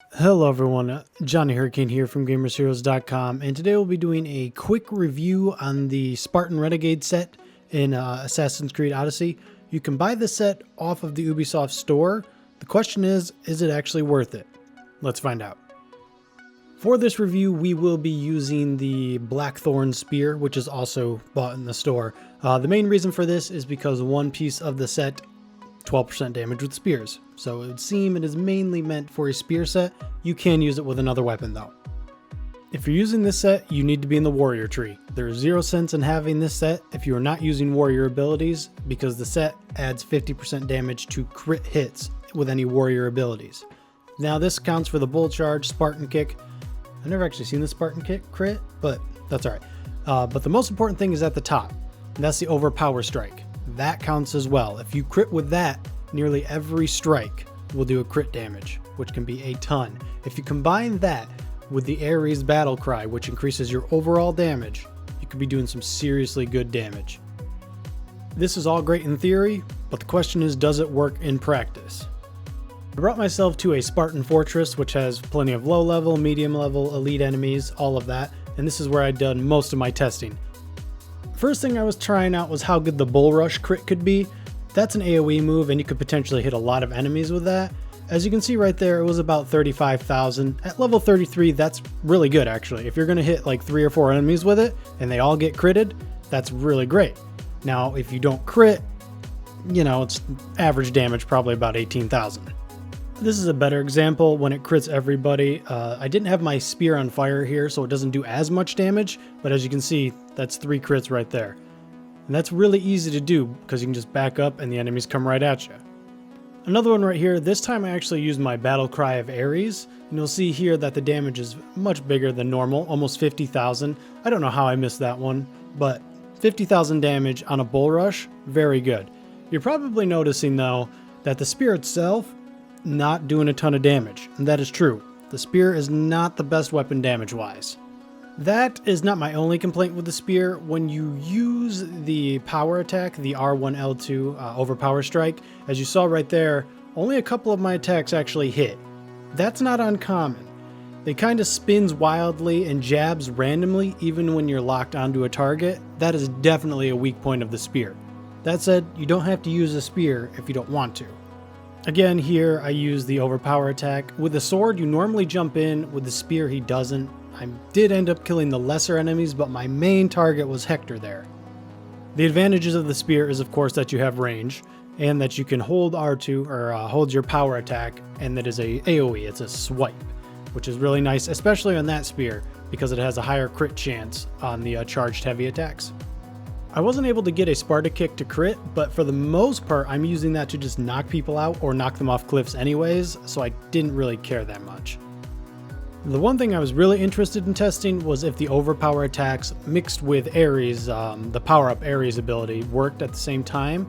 Hello everyone, Johnny Hurricane here from GamersHeroes.com, and today we'll be doing a quick review on the Spartan Renegade set in Assassin's Creed Odyssey. You can buy this set off of the Ubisoft store. The question is it actually worth it? Let's find out. For this review, we will be using the Blackthorn Spear, which is also bought in the store. The main reason for this is because one piece of the set 12% damage with spears. So it would seem it is mainly meant for a spear set. You can use it with another weapon though. If you're using this set, you need to be in the warrior tree. There is 0 sense in having this set if you are not using warrior abilities, because the set adds 50% damage to crit hits with any warrior abilities. Now this counts for the bull charge, Spartan kick. I've never actually seen the Spartan kick crit, but that's alright. But the most important thing is at the top, and that's the overpower strike. That counts as well. If you crit with that, nearly every strike will do a crit damage, which can be a ton. If you combine that with the Ares battle cry, which increases your overall damage, you could be doing some seriously good damage. This is all great in theory, but the question is, does it work in practice? I brought myself to a Spartan fortress, which has plenty of low level, medium level, elite enemies, all of that, and this is where I'd done most of my testing. First thing I was trying out was how good the Bull Rush crit could be. That's an AoE move and you could potentially hit a lot of enemies with that. As you can see right there, it was about 35,000. At level 33, that's really good actually. If you're going to hit like 3 or 4 enemies with it and they all get critted, that's really great. Now if you don't crit, you know, it's average damage probably about 18,000. This is a better example when it crits everybody. I didn't have my spear on fire here, so it doesn't do as much damage, but as you can see, that's 3 crits right there. And that's really easy to do because you can just back up and the enemies come right at you. Another one right here, this time I actually used my battle cry of Ares, and you'll see here that the damage is much bigger than normal, almost 50,000. I don't know how I missed that one, but 50,000 damage on a bull rush, very good. You're probably noticing though that the spear itself not doing a ton of damage, and that is true. The spear is not the best weapon damage wise. That is not my only complaint with the spear. When you use the power attack, the R1L2 overpower strike, as you saw right there, only a couple of my attacks actually hit. That's not uncommon. It kind of spins wildly and jabs randomly even when you're locked onto a target. That is definitely a weak point of the spear. That said, you don't have to use a spear if you don't want to. Again, here I use the overpower attack. With the sword, you normally jump in. With the spear, he doesn't. I did end up killing the lesser enemies, but my main target was Hector there. The advantages of the spear is, of course, that you have range, and that you can hold R2, or hold your power attack, and that is a AoE, it's a swipe, which is really nice, especially on that spear, because it has a higher crit chance on the charged heavy attacks. I wasn't able to get a Sparta kick to crit, but for the most part, I'm using that to just knock people out or knock them off cliffs anyways, so I didn't really care that much. The one thing I was really interested in testing was if the overpower attacks mixed with Ares, the power-up Ares ability, worked at the same time,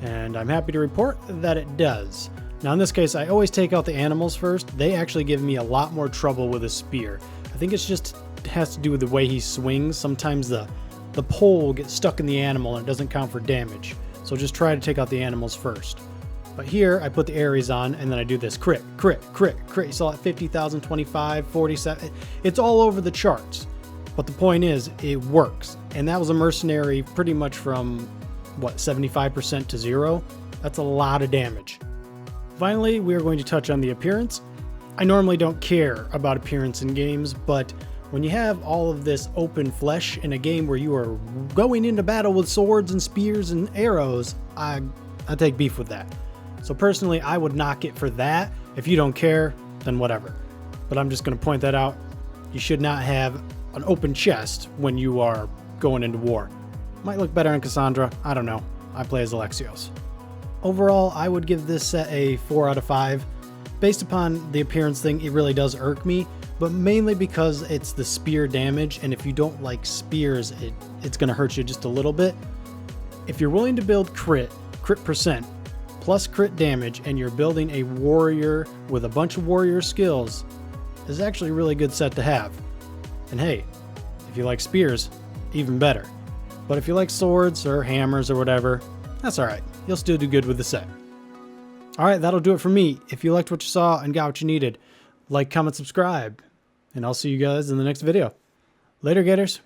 and I'm happy to report that it does. Now in this case, I always take out the animals first. They actually give me a lot more trouble with a spear. I think it has to do with the way he swings. Sometimes the pole will get stuck in the animal and it doesn't count for damage. So just try to take out the animals first. But here I put the Ares on and then I do this crit, crit, crit, crit. You saw it 50,000, 25, 47. It's all over the charts. But the point is, it works. And that was a mercenary pretty much from, what, 75% to 0? That's a lot of damage. Finally, we are going to touch on the appearance. I normally don't care about appearance in games, but when you have all of this open flesh in a game where you are going into battle with swords and spears and arrows, I take beef with that. So personally, I would knock it for that. If you don't care, then whatever. But I'm just going to point that out. You should not have an open chest when you are going into war. Might look better on Cassandra. I don't know. I play as Alexios. Overall, I would give this set a 4 out of 5. Based upon the appearance thing, it really does irk me, but mainly because it's the spear damage, and if you don't like spears, it's going to hurt you just a little bit. If you're willing to build crit percent, plus crit damage, and you're building a warrior with a bunch of warrior skills, this is actually a really good set to have. And hey, if you like spears, even better. But if you like swords or hammers or whatever, that's alright. You'll still do good with the set. Alright, that'll do it for me. If you liked what you saw and got what you needed, like, comment, subscribe, and I'll see you guys in the next video. Later, Gators.